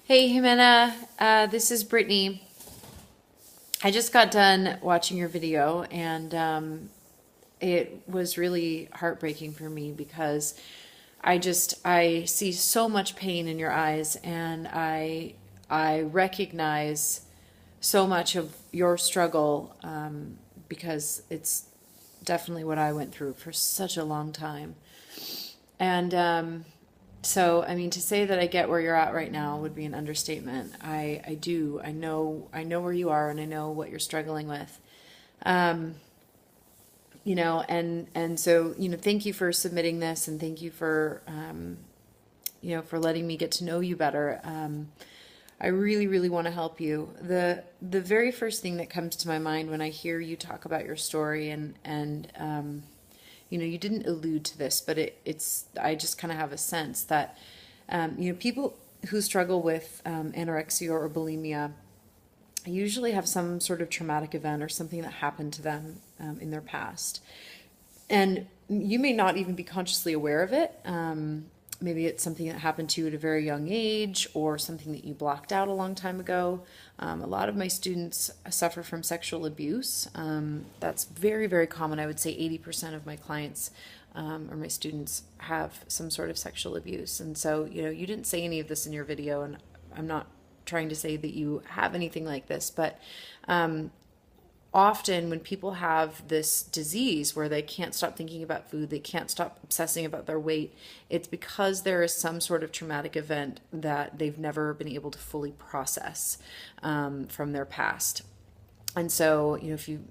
Hey, Jimena, this is Brittany. I just got done watching your video, and it was really heartbreaking for me because I see so much pain in your eyes, and I recognize so much of your struggle because it's definitely what I went through for such a long time. And so, I mean, to say that I get where you're at right now would be an understatement. I do. I know where you are, and I know what you're struggling with. Um, and so, thank you for submitting this, and thank you for, for letting me get to know you better. I really, really want to help you. The very first thing that comes to my mind when I hear you talk about your story, and you didn't allude to this, but it's I just kind of have a sense that people who struggle with anorexia or bulimia usually have some sort of traumatic event or something that happened to them in their past. And you may not even be consciously aware of it. Maybe it's something that happened to you at a very young age or something that you blocked out a long time ago. A lot of my students suffer from sexual abuse. That's very, very common. I would say 80% of my clients or my students have some sort of sexual abuse. And so, you didn't say any of this in your video, and I'm not trying to say that you have anything like this, but often when people have this disease where they can't stop thinking about food, they can't stop obsessing about their weight, it's because there is some sort of traumatic event that they've never been able to fully process from their past. And so, if you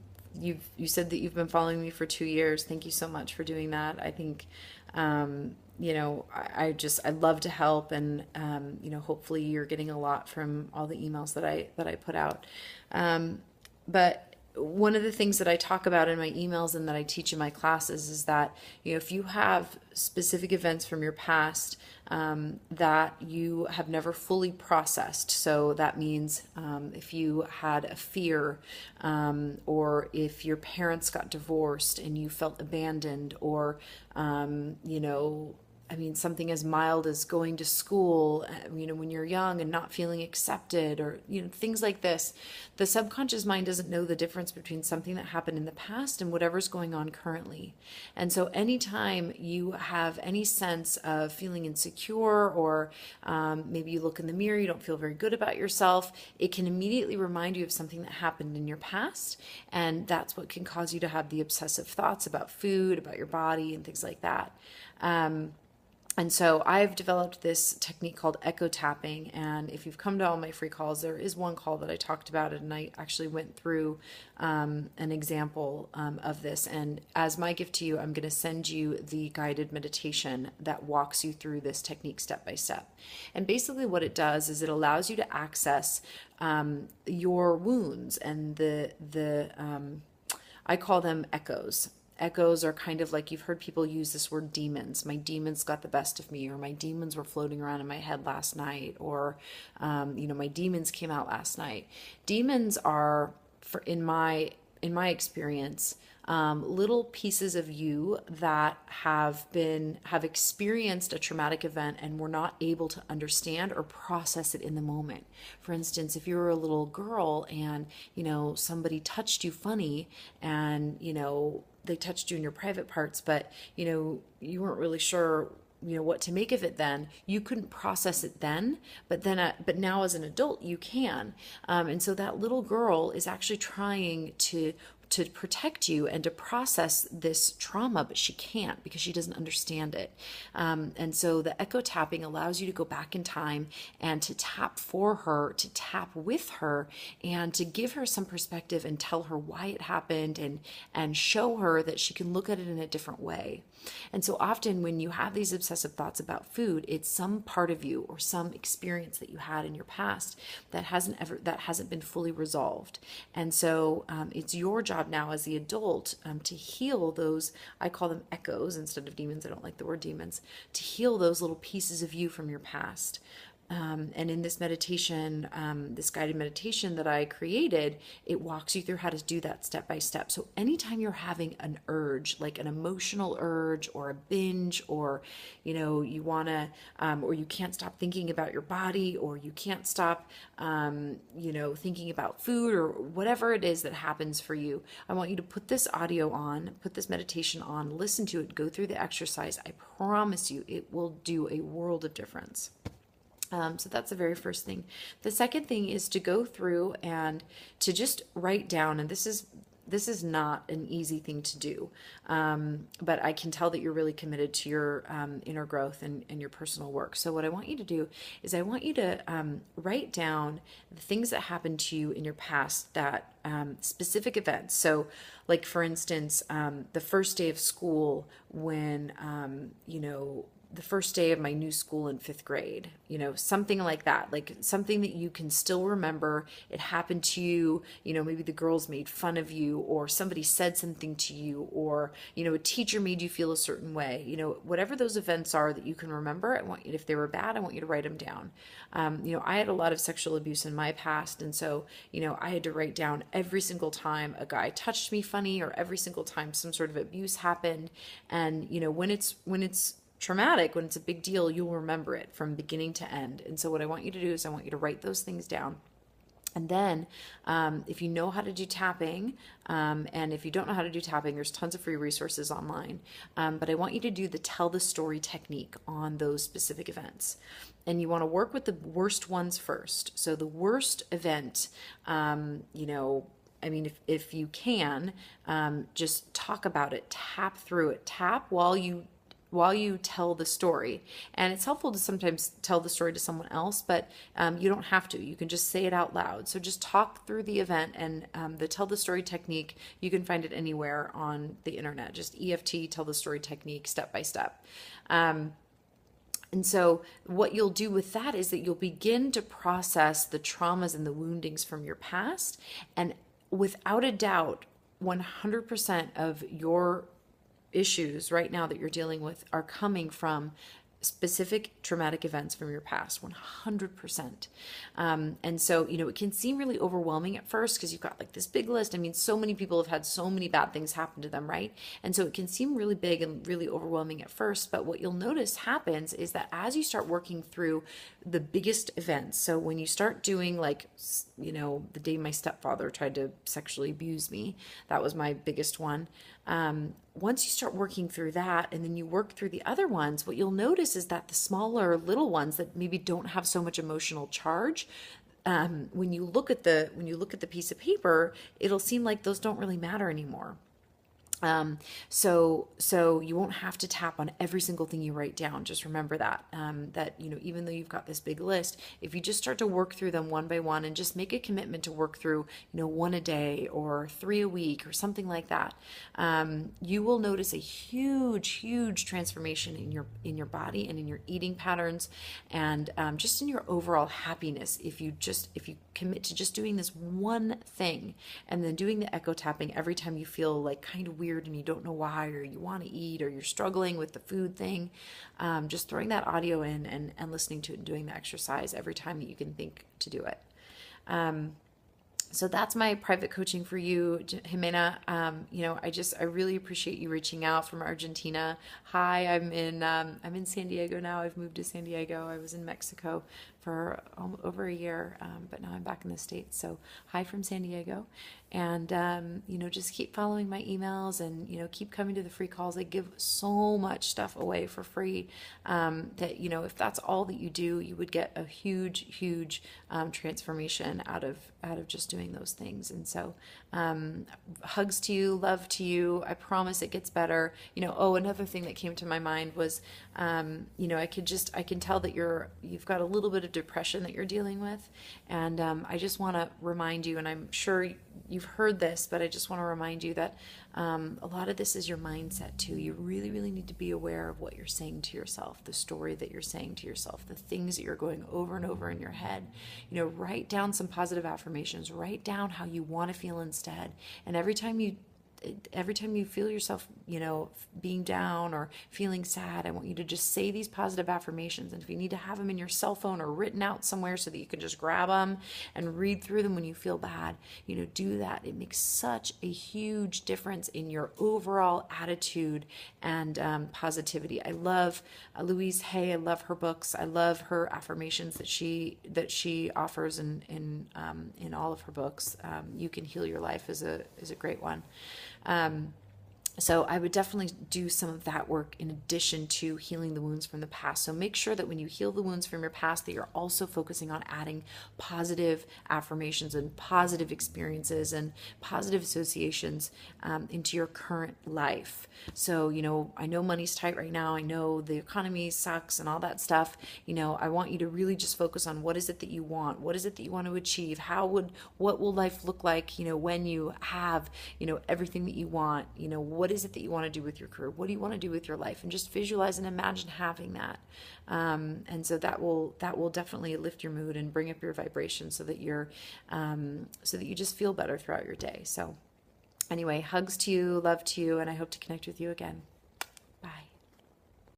said that you've been following me for 2 years, thank you so much for doing that. I think I'd love to help, and hopefully you're getting a lot from all the emails that I put out. But one of the things that I talk about in my emails and that I teach in my classes is that, if you have specific events from your past that you have never fully processed, so that means if you had a fear, or if your parents got divorced and you felt abandoned, or, something as mild as going to school, when you're young and not feeling accepted, or, things like this. The subconscious mind doesn't know the difference between something that happened in the past and whatever's going on currently. And so anytime you have any sense of feeling insecure, or maybe you look in the mirror, you don't feel very good about yourself, it can immediately remind you of something that happened in your past. And that's what can cause you to have the obsessive thoughts about food, about your body, and things like that. And so I've developed this technique called echo tapping. And if you've come to all my free calls, there is one call that I talked about it, and I actually went through an example of this. And as my gift to you, I'm going to send you the guided meditation that walks you through this technique step by step. And basically what it does is it allows you to access your wounds, and I call them echoes. Echoes are kind of like, you've heard people use this word demons. My demons got the best of me, or my demons were floating around in my head last night, or, my demons came out last night. Demons are, in my experience, little pieces of you that have experienced a traumatic event and were not able to understand or process it in the moment. For instance, if you were a little girl and somebody touched you funny, and they touched you in your private parts, but you weren't really sure what to make of it then. You couldn't process it then, but now as an adult you can. And so that little girl is actually trying to protect you and to process this trauma, but she can't because she doesn't understand it. And so the echo tapping allows you to go back in time and to tap for her, to tap with her, and to give her some perspective and tell her why it happened, and show her that she can look at it in a different way. And so often when you have these obsessive thoughts about food, it's some part of you or some experience that you had in your past that hasn't been fully resolved. And so it's your job now as the adult to heal those. I call them echoes instead of demons. I don't like the word demons. To heal those little pieces of you from your past. And in this meditation, this guided meditation that I created, it walks you through how to do that step by step. So anytime you're having an urge, like an emotional urge or a binge, or, you want to, or you can't stop thinking about your body, or you can't stop, thinking about food, or whatever it is that happens for you, I want you to put this audio on, put this meditation on, listen to it, go through the exercise. I promise you, it will do a world of difference. So that's the very first thing. The second thing is to go through and to just write down, and this is not an easy thing to do, but I can tell that you're really committed to your inner growth and your personal work. So what I want you to do is I want you to write down the things that happened to you in your past, that specific events. So like, for instance, the first day of school when, the first day of my new school in 5th grade, something like that, like something that you can still remember. It happened to you, maybe the girls made fun of you, or somebody said something to you, or, a teacher made you feel a certain way, whatever those events are that you can remember. I want you, if they were bad, I want you to write them down. I had a lot of sexual abuse in my past. And so, I had to write down every single time a guy touched me funny, or every single time some sort of abuse happened. And, when it's traumatic, when it's a big deal, you'll remember it from beginning to end. And so what I want you to do is I want you to write those things down. And then if you know how to do tapping, and if you don't know how to do tapping, there's tons of free resources online. But I want you to do the tell the story technique on those specific events. And you want to work with the worst ones first. So the worst event, if you can, just talk about it, tap through it, tap while you tell the story. And it's helpful to sometimes tell the story to someone else, but you don't have to. You can just say it out loud. So just talk through the event, and the tell the story technique, you can find it anywhere on the internet. Just EFT, tell the story technique, step by step. And so what you'll do with that is that you'll begin to process the traumas and the woundings from your past. And without a doubt, 100% of your issues right now that you're dealing with are coming from specific traumatic events from your past, 100%. And so, it can seem really overwhelming at first because you've got like this big list. I mean, so many people have had so many bad things happen to them, right? And so it can seem really big and really overwhelming at first. But what you'll notice happens is that as you start working through the biggest events, so when you start doing like, the day my stepfather tried to sexually abuse me, that was my biggest one. Once you start working through that, and then you work through the other ones, what you'll notice is that the smaller little ones that maybe don't have so much emotional charge, when you look at the piece of paper, it'll seem like those don't really matter anymore. So you won't have to tap on every single thing you write down. Just remember that, even though you've got this big list, if you just start to work through them one by one and just make a commitment to work through, 1 a day or 3 a week or something like that, you will notice a huge transformation in your body and in your eating patterns, and just in your overall happiness. If you commit to just doing this one thing, and then doing the echo tapping every time you feel like kind of weird and you don't know why, or you want to eat, or you're struggling with the food thing, just throwing that audio in and listening to it and doing the exercise every time that you can think to do it. So that's my private coaching for you, Jimena. I really appreciate you reaching out from Argentina. Hi, I'm in San Diego now. I've moved to San Diego. I was in Mexico for over a year, but now I'm back in the States. So hi from San Diego. And, just keep following my emails, and, keep coming to the free calls. I give so much stuff away for free, that, if that's all that you do, you would get a huge transformation out of just doing those things. And so, hugs to you, love to you. I promise it gets better. Another thing that came to my mind was, I can tell that you've got a little bit of depression that you're dealing with. And, I just want to remind you, and I'm sure you've heard this, but I just want to remind you that a lot of this is your mindset too. You really need to be aware of what you're saying to yourself, the story that you're saying to yourself, the things that you're going over and over in your head. Write down some positive affirmations, write down how you want to feel instead. And every time you every time you feel yourself, being down or feeling sad, I want you to just say these positive affirmations. And if you need to have them in your cell phone or written out somewhere so that you can just grab them and read through them when you feel bad, do that. It makes such a huge difference in your overall attitude and positivity. I love Louise Hay. I love her books. I love her affirmations that she offers in all of her books. You Can Heal Your Life is a great one. So I would definitely do some of that work in addition to healing the wounds from the past. So make sure that when you heal the wounds from your past, that you're also focusing on adding positive affirmations and positive experiences and positive associations into your current life. So, I know money's tight right now. I know the economy sucks and all that stuff. I want you to really just focus on what is it that you want? What is it that you want to achieve? What will life look like, when you have, everything that you want? What is it that you want to do with your career? What do you want to do with your life? And just visualize and imagine having that. And so that will definitely lift your mood and bring up your vibration so that you just feel better throughout your day. So anyway, hugs to you, love to you, and I hope to connect with you again.